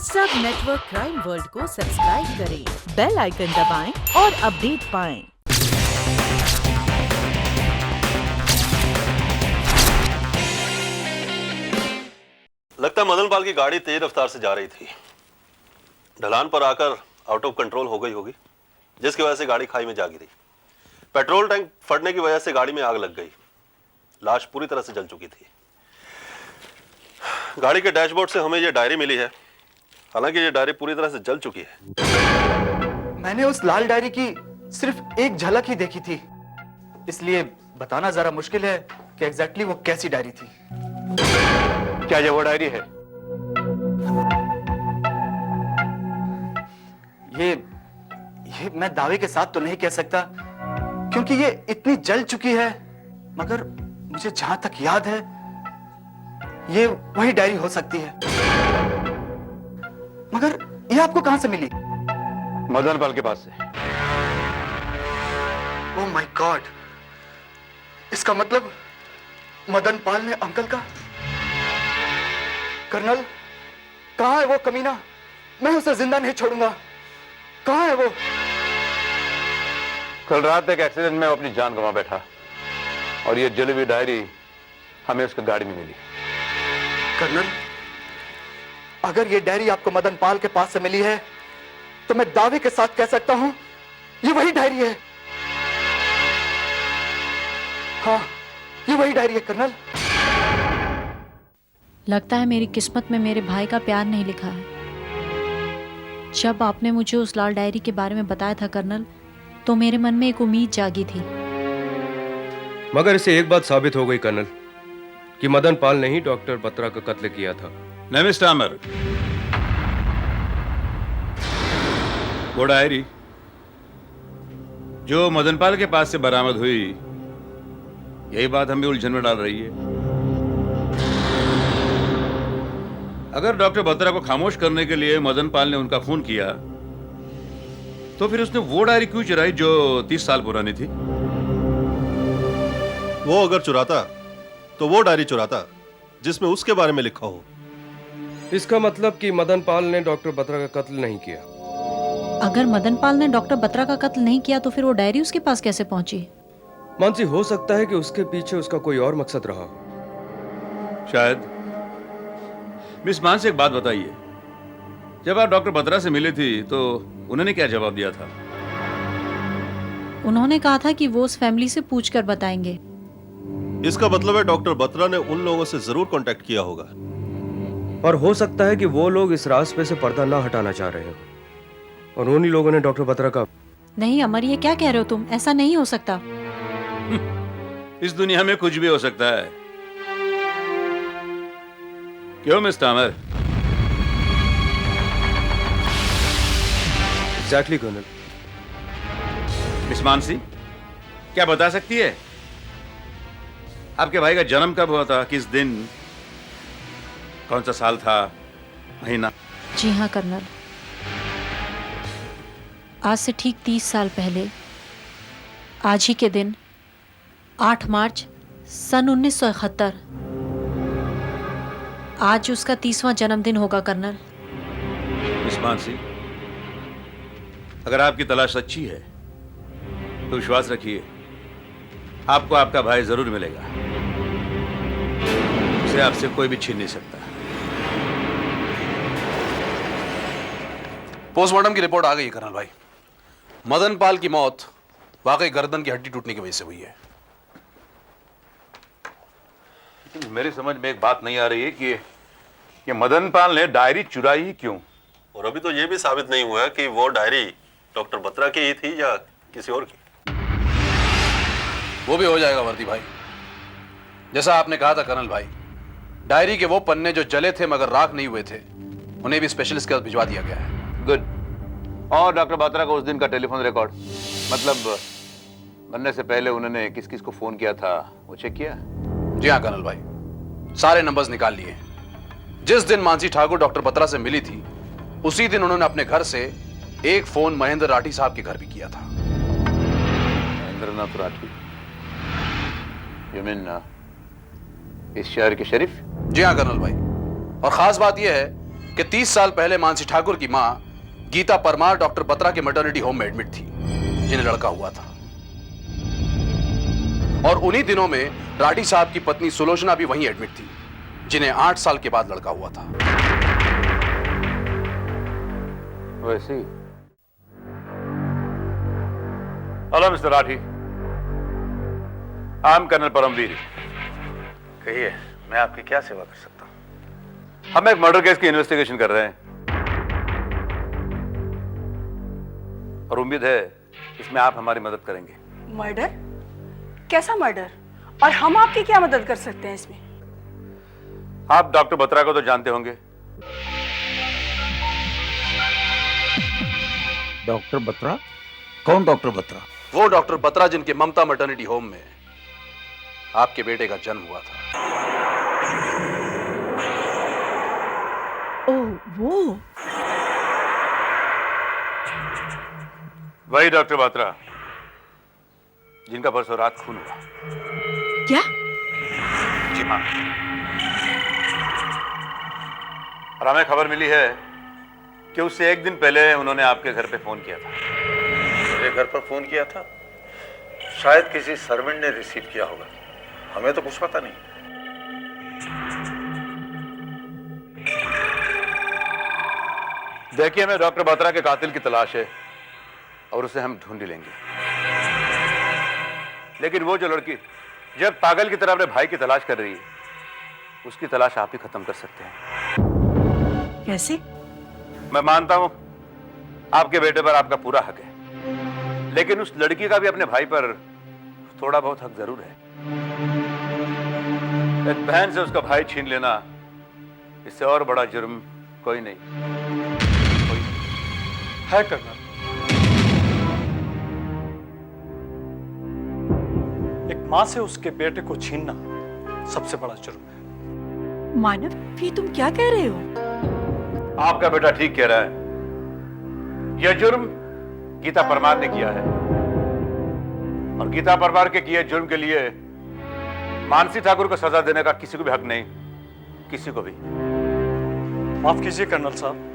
सब network crime world को subscribe करें, बेल आइकन दबाएं और अपडेट पाएं। लगता है मदन पाल की गाड़ी तेज रफ्तार से जा रही थी, ढलान पर आकर आउट ऑफ कंट्रोल हो गई होगी, जिसकी वजह से गाड़ी खाई में जा गिरी। पेट्रोल टैंक फटने की वजह से गाड़ी में आग लग गई। लाश पूरी तरह से जल चुकी थी। गाड़ी के डैशबोर्ड से हमें यह डायरी मिली है, हालांकि ये डायरी पूरी तरह से जल चुकी है। मैंने उस लाल डायरी की सिर्फ एक झलक ही देखी थी, इसलिए बताना जरा मुश्किल है कि एग्जैक्टली वो कैसी डायरी थी। क्या ये वो डायरी है? ये मैं दावे के साथ तो नहीं कह सकता, क्योंकि ये इतनी जल चुकी है, मगर मुझे जहां तक याद है ये वही डायरी हो सकती है। मगर ये आपको कहां से मिली? मदन पाल के पास से। ओह माय गॉड, इसका मतलब मदन पाल ने अंकल का। कर्नल, कहां है वो कमीना? मैं उसे जिंदा नहीं छोड़ूंगा। कहां है वो? कल रात एक एक्सीडेंट में वो अपनी जान गंवा बैठा और ये जली हुई डायरी हमें उसकी गाड़ी में मिली। कर्नल, अगर ये डायरी आपको मदन पाल के पास से मिली है तो मैं दावे के साथ कह सकता हूं ये वही डायरी है। हाँ, ये वही डायरी है कर्नल। लगता है मेरी किस्मत में मेरे भाई का प्यार नहीं लिखा है। जब आपने मुझे उस लाल डायरी के बारे में बताया था कर्नल, तो मेरे मन में एक उम्मीद जागी थी। मगर इससे एक बात साबित हो गई कर्नल कि मदन पाल ने ही डॉक्टर बत्रा का कत्ल किया था। नहीं मिस्टर अमर, वो डायरी जो मदन पाल के पास से बरामद हुई, यही बात हमें उलझन में डाल रही है। अगर डॉक्टर बत्रा को खामोश करने के लिए मदन पाल ने उनका खून किया, तो फिर उसने वो डायरी क्यों चुराई जो 30 साल पुरानी थी? वो अगर चुराता तो वो डायरी चुराता जिसमें उसके बारे में लिखा हो। इसका मतलब कि मदन पाल ने डॉक्टर बत्रा का कत्ल नहीं किया। अगर मदन पाल ने डॉक्टर बत्रा का कत्ल नहीं किया तो फिर वो डायरी उसके पास कैसे पहुंची? मानसी, हो सकता है कि उसके पीछे उसका कोई और मकसद रहा हो। शायद। मिस मानसी, एक बात बताइए, जब आप डॉक्टर बत्रा से मिले थी तो उन्होंने क्या जवाब दिया था? उन्होंने कहा था कि वो उस फैमिली से पूछकर बताएंगे। इसका मतलब है डॉक्टर बत्रा ने उन लोगों से जरूर कांटेक्ट किया होगा, और हो सकता है कि वो लोग इस राज पे से पर्दा ना हटाना चाह रहे हो और उन्हीं लोगों ने डॉक्टर बत्रा का। नहीं अमर, ये क्या कह रहे हो तुम? ऐसा नहीं हो सकता। इस दुनिया में कुछ भी हो सकता है। क्यों mister Amar? Exactly colonel. Miss Mansi, क्या बता सकती है आपके भाई का जन्म कब हुआ था? किस दिन? कौन सा साल था? महीना? जी हाँ कर्नल, आज से ठीक 30 साल पहले आज ही के दिन 8 मार्च सन 1971 आज उसका 30वां जन्मदिन होगा कर्नल। मिस मानसी, अगर आपकी तलाश सच्ची है तो विश्वास रखिए, आपको आपका भाई जरूर मिलेगा। उसे आपसे कोई भी छीन नहीं सकता। पोस्टमार्टम की रिपोर्ट आ गई है कर्नल भाई। मदन पाल की मौत वाकई गर्दन की हड्डी टूटने की वजह से हुई है। लेकिन मेरी समझ में एक बात नहीं आ रही है कि मदन पाल ने डायरी चुराई ही क्यों? और अभी तो यह भी साबित नहीं हुआ कि वो डायरी डॉक्टर बत्रा की ही थी या किसी और की। वो भी हो जाएगा वर्दी भाई। जैसा आपने कहा था कर्नल भाई, डायरी के वो पन्ने जो जले थे मगर राख नहीं हुए थे, उन्हें भी स्पेशलिस्ट के पास भिजवा दिया गया है। गुड। और डॉक्टर बत्रा का उस दिन का टेलीफोन रिकॉर्ड, मतलब मरने से पहले उन्होंने किस किस को फोन किया था, वो चेक किया? जी हाँ कर्नल भाई, सारे नंबर्स निकाल लिए। जिस दिन मानसी ठाकुर डॉक्टर बत्रा से मिली थी, उसी दिन उन्होंने अपने घर से एक फोन महेंद्र राठी साहब के घर भी किया था। महेंद्रनाथ राठी? यू मीन इस शहर के शरीफ? जी हाँ कर्नल भाई, और खास बात यह है कि कि 30 साल पहले मानसी ठाकुर की मां गीता परमार डॉक्टर बत्रा के मैटरनिटी होम में एडमिट थी, जिन्हें लड़का हुआ था। और उन्हीं दिनों में राठी साहब की पत्नी सुलोचना भी वहीं एडमिट थी, जिन्हें 8 साल के बाद लड़का हुआ था। वैसे ही। Hello mister Rathi, I am colonel Paramvir. कहिए, मैं आपकी क्या सेवा कर सकता हूं? हम एक मर्डर केस की इन्वेस्टिगेशन कर रहे हैं और उम्मीद है इसमें आप हमारी मदद करेंगे। मर्डर? कैसा मर्डर? और हम आपकी क्या मदद कर सकते हैं इसमें? आप डॉक्टर बत्रा को तो जानते होंगे। डॉक्टर बत्रा? कौन डॉक्टर बत्रा? वो डॉक्टर बत्रा जिनके ममता मैटरनिटी होम में आपके बेटे का जन्म हुआ था। ओह, वो? वही डॉक्टर बत्रा जिनका परसों रात खून हुआ। क्या? जी हाँ। और हमें खबर मिली है कि उससे एक दिन पहले उन्होंने आपके घर पे फोन किया था। मेरे घर पर फोन किया था? शायद किसी सर्वेंट ने रिसीव किया होगा, हमें तो कुछ पता नहीं। देखिए, हमें डॉक्टर बत्रा के कातिल की तलाश है और उसे हम ढूंढ लेंगे, लेकिन वो जो लड़की जब पागल की तरह अपने भाई की तलाश कर रही है, उसकी तलाश आप ही खत्म कर सकते हैं। कैसे? मैं मानता हूं आपके बेटे पर आपका पूरा हक है, लेकिन उस लड़की का भी अपने भाई पर थोड़ा बहुत हक जरूर है। एक बहन से उसका भाई छीन लेना, इससे और बड़ा जुर्म कोई नहीं है कर्नल। एक मां से उसके बेटे को छीनना सबसे बड़ा जुर्म है। मानव, ये तुम क्या कह रहे हो? आपका बेटा ठीक कह रहा है। यह जुर्म गीता परमार ने किया है और गीता परमार के किए जुर्म के लिए मानसी ठाकुर को सजा देने का किसी को भी हक नहीं, किसी को भी। माफ कीजिए कर्नल साहब,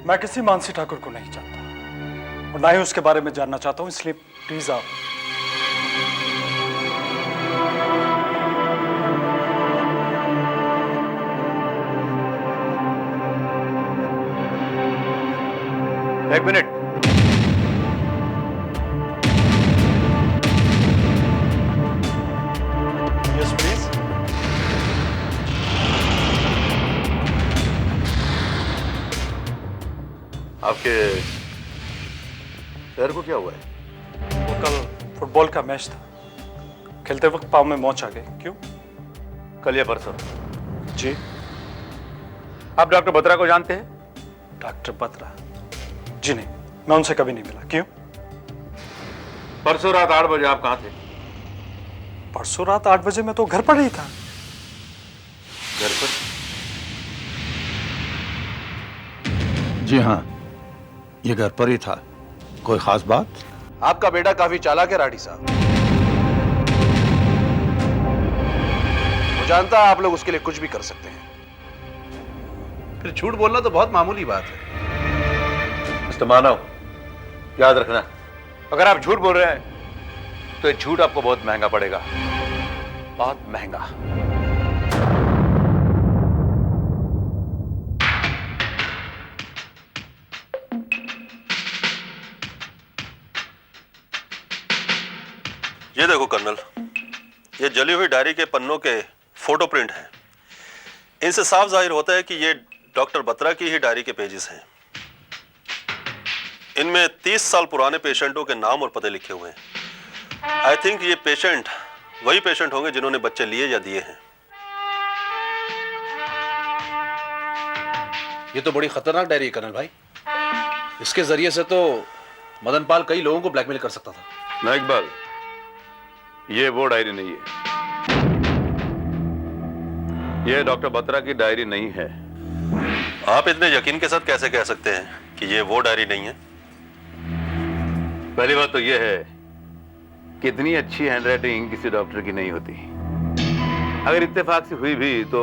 मैं किसी मानसी ठाकुर को नहीं जानता और ना ही उसके बारे में जानना चाहता हूं, इसलिए प्लीज आप। एक मिनट। Yes please. आपके पैर को क्या हुआ है? वो कल फुटबॉल का मैच था, खेलते वक्त पाँव में मोच आ गई। क्यों? कल या परसों? जी। आप डॉक्टर बत्रा को जानते हैं? डॉक्टर बत्रा? जी नहीं, मैं उनसे कभी नहीं मिला। क्यों? परसों रात 8 बजे आप कहां थे? परसों रात 8 बजे मैं तो घर पर ही था। घर पर? जी हाँ, ये घर पर ही था। कोई खास बात? आपका बेटा काफी चालाक है राठी साहब। वो जानता है आप लोग उसके लिए कुछ भी कर सकते हैं, फिर झूठ बोलना तो बहुत मामूली बात है। मिस्टर मानव, याद रखना, अगर आप झूठ बोल रहे हैं तो ये झूठ आपको बहुत महंगा पड़ेगा, बहुत महंगा। ये देखो कर्नल, ये जली हुई डायरी के पन्नों के फोटो प्रिंट हैं। इनसे साफ जाहिर होता है कि ये डॉक्टर बत्रा की ही डायरी के पेजेस हैं। इनमें 30 साल पुराने पेशेंटों के नाम और पते लिखे हुए हैं। आई थिंक ये पेशेंट वही पेशेंट होंगे जिन्होंने बच्चे लिए या दिए हैं। ये तो बड़ी खतरनाक डायरी है कर्नल भाई। इसके जरिए से तो मदन पाल कई लोगों को ब्लैकमेल कर सकता था। ना इकबाल, ये वो डायरी नहीं है। ये डॉक्टर बत्रा की डायरी नहीं है। आप इतने यकीन के साथ कैसे कह सकते हैं कि ये वो डायरी नहीं है? पहली बात तो यह है कि इतनी अच्छी हैंडराइटिंग किसी डॉक्टर की नहीं होती। अगर इत्तेफाक से हुई भी तो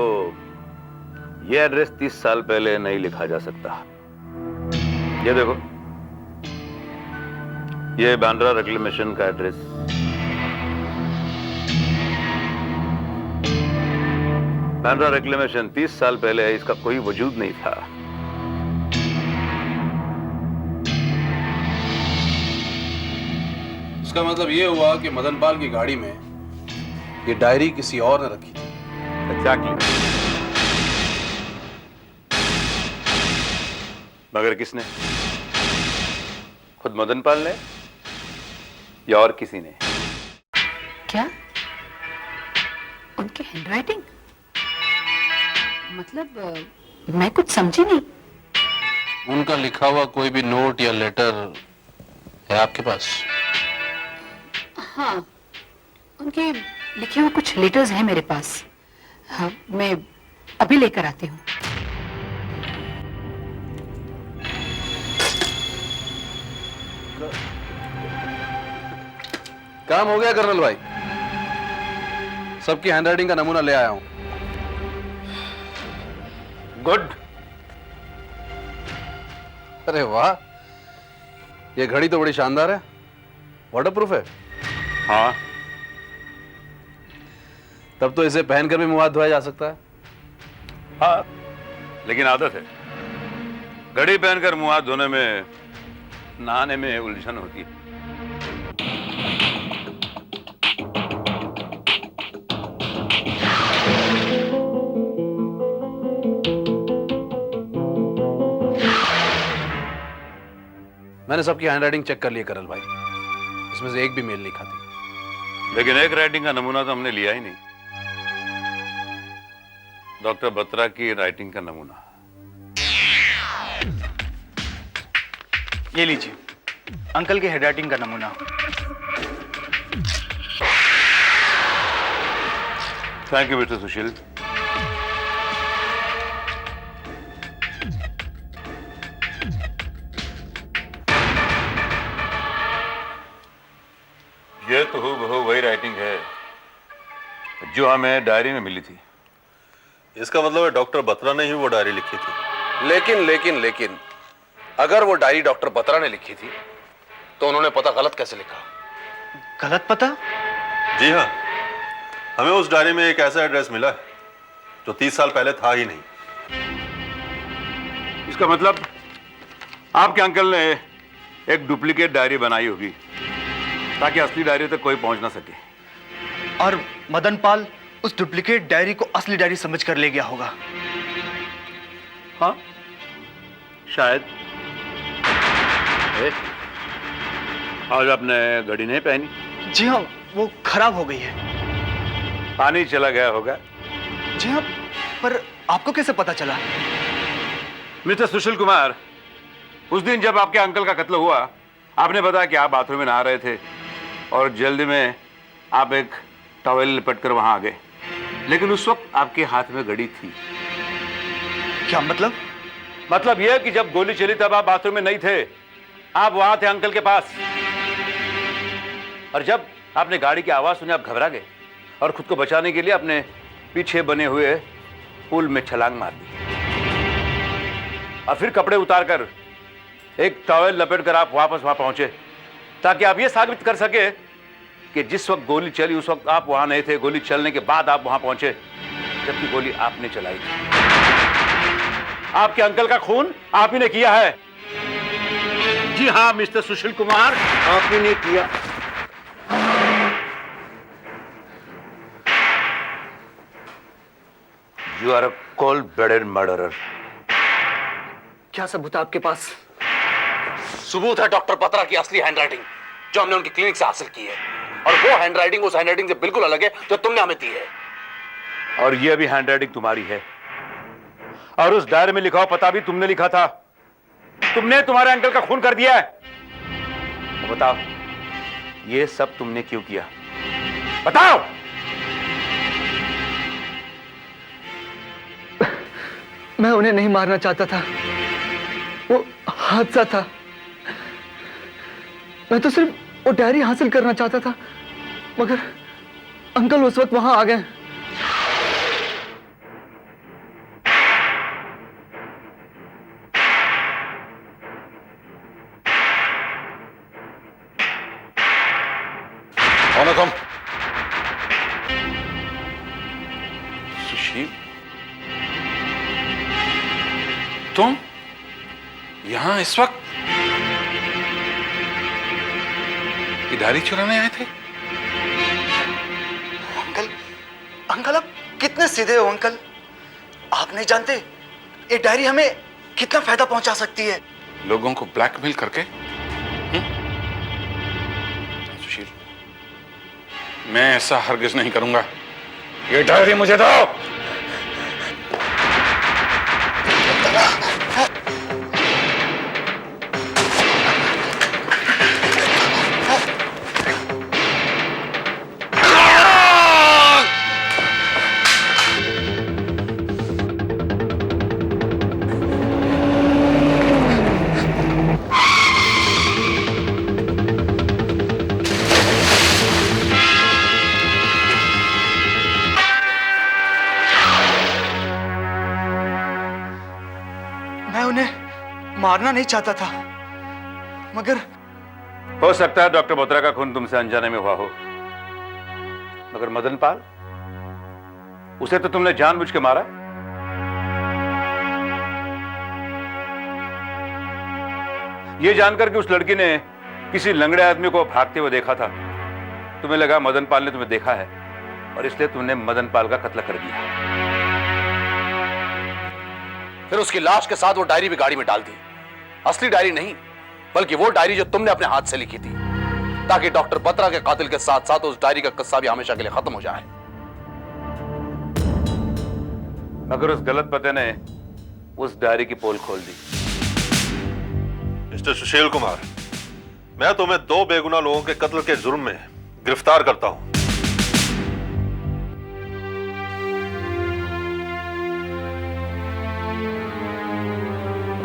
यह एड्रेस 30 साल पहले नहीं लिखा जा सकता। ये देखो, ये बांद्रा रिक्लेमेशन का एड्रेस। बांद्रा रिक्लेमेशन 30 साल पहले है, इसका कोई वजूद नहीं था। इसका मतलब ये हुआ कि मदनपाल की गाड़ी में ये डायरी किसी और ने रखी थी। एग्जैक्टली। मगर किसने? खुद मदनपाल ने या और किसी ने? क्या? उनकी हैंडराइटिंग? मतलब मैं कुछ समझी नहीं। उनका लिखा हुआ कोई भी नोट या लेटर है आपके पास? हाँ, उनके लिखे हुए कुछ लेटर्स हैं मेरे पास। हाँ, मैं अभी लेकर आती हूँ। काम हो गया कर्नल भाई, सबकी हैंडराइटिंग का नमूना ले आया हूं। गुड। अरे वाह, ये घड़ी तो बड़ी शानदार है, वाटरप्रूफ है। हाँ, तब तो इसे पहनकर भी मुंह हाथ धोया जा सकता है। हाँ, लेकिन आदत है, घड़ी पहनकर मुंह हाथ धोने में, नहाने में उलझन होती है। मैंने सबकी हैंडराइटिंग चेक कर ली कर्नल भाई, इसमें से एक भी मेल नहीं खाती। लेकिन एक राइटिंग का नमूना तो हमने लिया ही नहीं, डॉक्टर बत्रा की राइटिंग का नमूना। ये लीजिए, अंकल की हैंडराइटिंग का नमूना। थैंक यू मिस्टर सुशील। ये तो हूबहू वही राइटिंग है जो हमें डायरी में मिली थी। इसका मतलब है डॉक्टर बत्रा ने ही वो डायरी लिखी थी। लेकिन अगर वो डायरी डॉक्टर बत्रा ने लिखी थी तो उन्होंने पता गलत कैसे लिखा? गलत पता? जी हाँ, हमें उस डायरी में एक ऐसा एड्रेस मिला है जो 30 साल पहले था ही नहीं। इसका मतलब आपके अंकल ने एक डुप्लीकेट डायरी बनाई होगी ताकि असली डायरी तक कोई पहुंच ना सके। और मदनपाल उस डुप्लीकेट डायरी को असली डायरी समझकर ले गया होगा। हाँ, शायद। आज आपने घड़ी नहीं पहनी? जी हाँ, वो खराब हो गई है। पानी चला गया होगा। जी हाँ, पर आपको कैसे पता चला? मिस्टर सुशील कुमार, उस दिन जब आपके अंकल का कत्ल हुआ, आपने बताया कि आप बाथरूम में नहा रहे थे और जल्दी में आप एक टॉवेल लिपट कर वहां आ गए, लेकिन उस वक्त आपके हाथ में घड़ी थी। क्या मतलब? मतलब यह कि जब गोली चली तब आप बाथरूम में नहीं थे, आप वहां थे अंकल के पास। और जब आपने गाड़ी की आवाज सुनी, आप घबरा गए और खुद को बचाने के लिए अपने पीछे बने हुए पुल में छलांग मार दी। और फिर कपड़े उतारकर एक टॉवेल लपेटकर आप वापस वहां पहुंचे ताकि आप यह साबित कर सके कि जिस वक्त गोली चली उस वक्त आप वहां नहीं थे, गोली चलने के बाद आप वहां पहुंचे जबकि गोली आपने चलाई थी। आपके अंकल का खून आप ही ने किया है। जी हां मिस्टर सुशील कुमार, आप ही ने किया। You are a cold blooded murderer. क्या सबूत है आपके पास? सबूत है डॉक्टर बत्रा की असली हैंडराइटिंग जो हमने उनकी क्लिनिक से हासिल की है, और वो हैंडराइटिंग उस हैंडराइटिंग से बिल्कुल अलग है जो तुमने हमें दी है। और यह भी हैंडराइटिंग तुम्हारी है, और उस डायरी में लिखा हुआ पता भी तुमने लिखा था। तुमने तुम्हारे अंकल का खून कर दिया है। तो बताओ, ये सब तुमने क्यों किया? बताओ। मैं उन्हें नहीं मारना चाहता था, वो हादसा था। मैं तो सिर्फ वो डायरी हासिल करना चाहता था, मगर अंकल उस वक्त वहां आ गए। कौन हो तुम? सुशील, तुम यहां इस वक्त ये डायरी चुराने आए थे? अंकल, अंकल आप कितने सीधे हो अंकल। आप नहीं जानते ये डायरी हमें कितना फायदा पहुंचा सकती है। लोगों को ब्लैकमेल करके? सुशील, मैं ऐसा हरगिज नहीं करूंगा। ये डायरी मुझे दो। मैं उन्हें मारना नहीं चाहता था, मगर हो सकता है डॉक्टर बत्रा का खून तुमसे अनजाने में हुआ हो, मगर मदन पाल, उसे तो तुमने जानबूझ के मारा। यह जानकर कि उस लड़की ने किसी लंगड़े आदमी को भागते हुए देखा था, तुम्हें लगा मदन पाल ने तुम्हें देखा है और इसलिए तुमने मदन पाल का कत्ल कर दिया। फिर उसकी लाश के साथ वो डायरी भी गाड़ी में डाल दी। असली डायरी नहीं, बल्कि वो डायरी जो तुमने अपने हाथ से लिखी थी, ताकि डॉक्टर बत्रा के कातिल के साथ साथ उस डायरी का किस्सा भी हमेशा के लिए खत्म हो जाए। मगर उस गलत पते ने उस डायरी की पोल खोल दी। मिस्टर सुशील कुमार, मैं तुम्हें 2 बेगुनाह लोगों के कत्ल के जुर्म में गिरफ्तार करता हूं।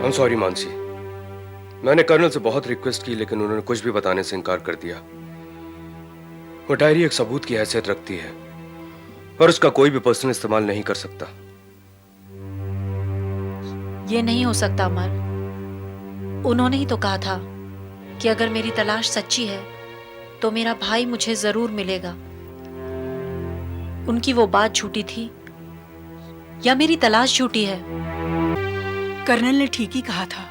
I'm sorry मानसी, मैंने कर्नल से बहुत रिक्वेस्ट की लेकिन उन्होंने कुछ भी बताने से इनकार कर दिया। वो डायरी एक सबूत की हैसियत रखती है और उसका कोई भी पर्सन इस्तेमाल नहीं कर सकता। ये नहीं हो सकता अमर। उन्होंने ही तो कहा था कि अगर मेरी तलाश सच्ची है तो मेरा भाई मुझे जरूर मिलेगा। उनकी वो बात झूठी थी या मेरी तलाश झूठी है? कर्नल ने ठीक ही कहा था।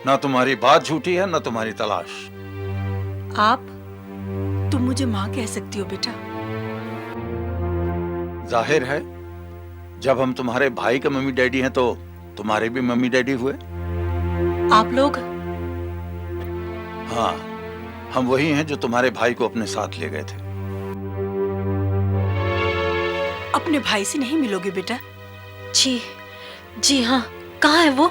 ना तुम्हारी बात झूठी है ना तुम्हारी तलाश। आप? तुम मुझे माँ कह सकती हो बेटा। जाहिर है जब हम तुम्हारे भाई के मम्मी डैडी हैं तो तुम्हारे भी मम्मी डैडी हुए। आप लोग? हाँ, हम वही हैं जो तुम्हारे भाई को अपने साथ ले गए थे। अपने भाई से नहीं मिलोगे बेटा? जी हाँ। कहाँ है वो?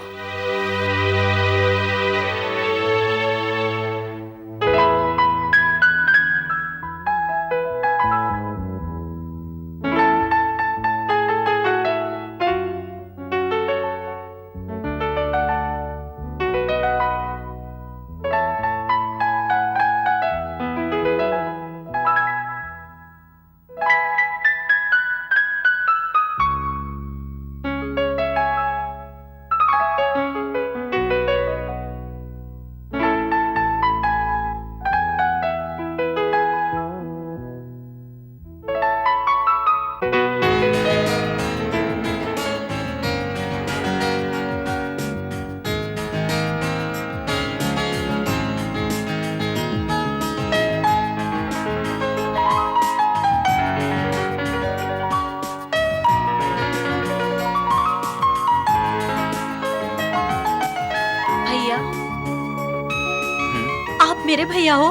आप मेरे भैया हो?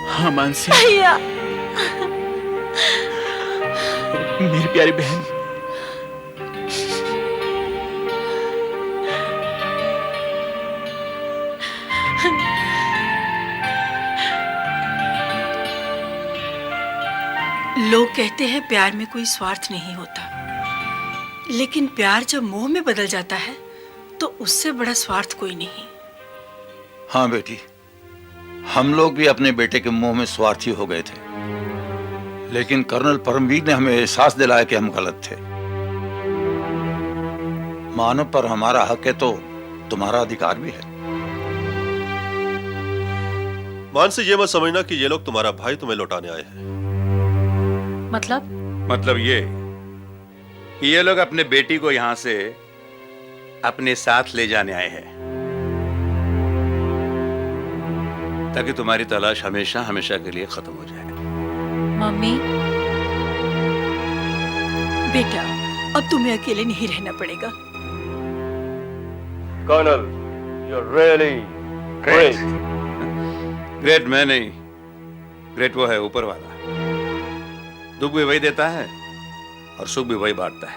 हाँ मानसी, भैया। मेरी प्यारी बहन। लोग कहते हैं प्यार में कोई स्वार्थ नहीं होता, लेकिन प्यार जब मोह में बदल जाता है तो उससे बड़ा स्वार्थ कोई नहीं। हाँ बेटी, हम लोग भी अपने बेटे के मुंह में स्वार्थी हो गए थे, लेकिन कर्नल परमवीर ने हमें एहसास दिलाया कि हम गलत थे। मानो पर हमारा हक है तो तुम्हारा अधिकार भी है। मानसी, ये मत समझना कि ये लोग तुम्हारा भाई तुम्हें लौटाने आए हैं। मतलब ये कि ये लोग अपने बेटी को यहां से अपने साथ ले जाने आए हैं, ताकि तुम्हारी तलाश हमेशा हमेशा के लिए खत्म हो जाए। मम्मी, बेटा, अब तुम्हें अकेले नहीं रहना पड़ेगा। Colonel, you're really great. Great मैं नहीं, ग्रेट वो है ऊपर वाला। दुख भी वही देता है और सुख भी वही बांटता है।